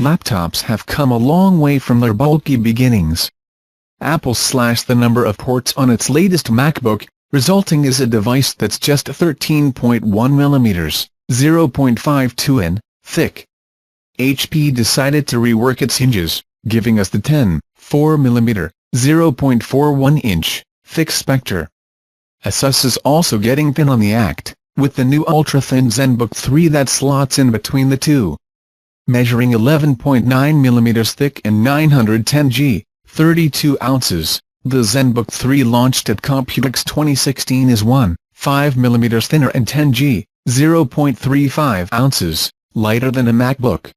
laptops have come a long way from their bulky beginnings. Apple slashed the number of ports on its latest MacBook, resulting is a device that's just 13.1 mm, 0.52 in, thick. HP decided to rework its hinges, giving us the 10.4 mm, 0.41 inch, thick Spectre. Asus is also getting thin on the act, with the new ultra-thin ZenBook 3 that slots in between the two. Measuring 11.9 mm thick and 910 g, 32 ounces, the ZenBook 3 launched at Computex 2016 is 1.5 mm thinner and 10 g, 0.35 ounces, lighter than a MacBook.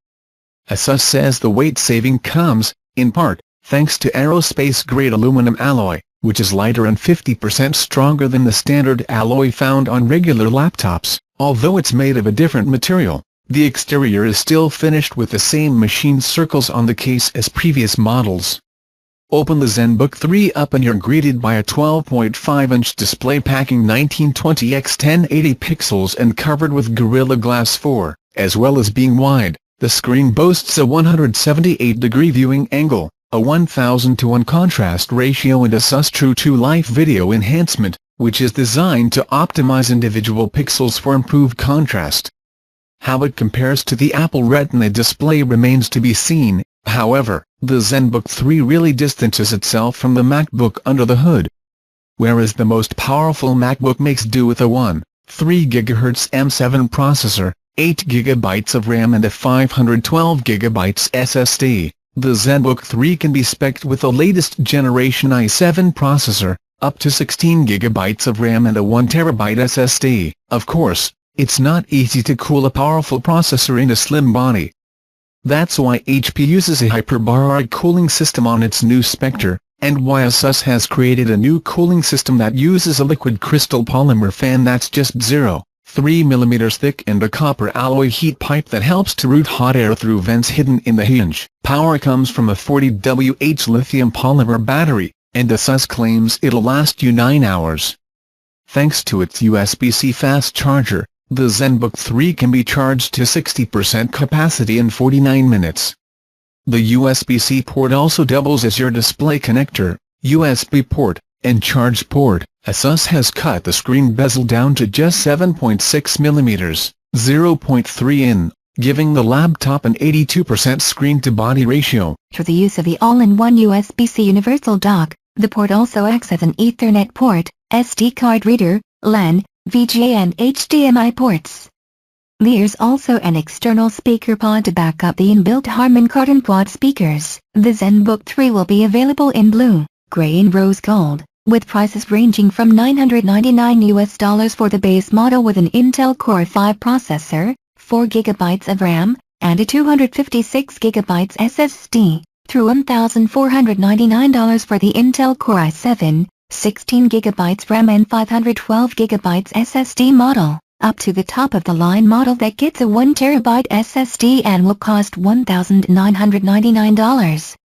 Asus says the weight saving comes, in part, thanks to aerospace-grade aluminum alloy, which is lighter and 50% stronger than the standard alloy found on regular laptops. Although it's made of a different material, the exterior is still finished with the same machined circles on the case as previous models. Open the ZenBook 3 up and you're greeted by a 12.5-inch display packing 1920 x 1080 pixels and covered with Gorilla Glass 4, as well as being wide. The screen boasts a 178-degree viewing angle, a 1000:1 contrast ratio and Asus true-to-life video enhancement, which is designed to optimize individual pixels for improved contrast. How it compares to the Apple Retina display remains to be seen, however, the ZenBook 3 really distances itself from the MacBook under the hood. Whereas the most powerful MacBook makes do with a 1.3 GHz M7 processor, 8 GB of RAM and a 512 GB SSD, the ZenBook 3 can be spec'd with the latest generation i7 processor, up to 16 GB of RAM and a 1 TB SSD. Of course, it's not easy to cool a powerful processor in a slim body. That's why HP uses a hyperbaric cooling system on its new Spectre, and why Asus has created a new cooling system that uses a liquid crystal polymer fan that's just 0.3 mm thick and a copper alloy heat pipe that helps to route hot air through vents hidden in the hinge. Power comes from a 40Wh lithium polymer battery, and Asus claims it'll last you 9 hours. Thanks to its USB-C fast charger, the ZenBook 3 can be charged to 60% capacity in 49 minutes. The USB-C port also doubles as your display connector, USB port, and charge port. Asus has cut the screen bezel down to just 7.6 mm, 0.3 in, giving the laptop an 82% screen-to-body ratio. For the use of the all-in-one USB-C universal dock, the port also acts as an Ethernet port, SD card reader, LAN, VGA and HDMI ports. There's also an external speaker pod to back up the inbuilt Harman Kardon quad speakers. The ZenBook 3 will be available in blue, gray and rose gold, with prices ranging from $999 for the base model with an Intel Core i5 processor, 4 GB of RAM, and a 256 GB SSD, through $1,499 for the Intel Core i7, 16 GB RAM and 512 GB SSD model, up to the top-of-the-line model that gets a 1 TB SSD and will cost $1,999.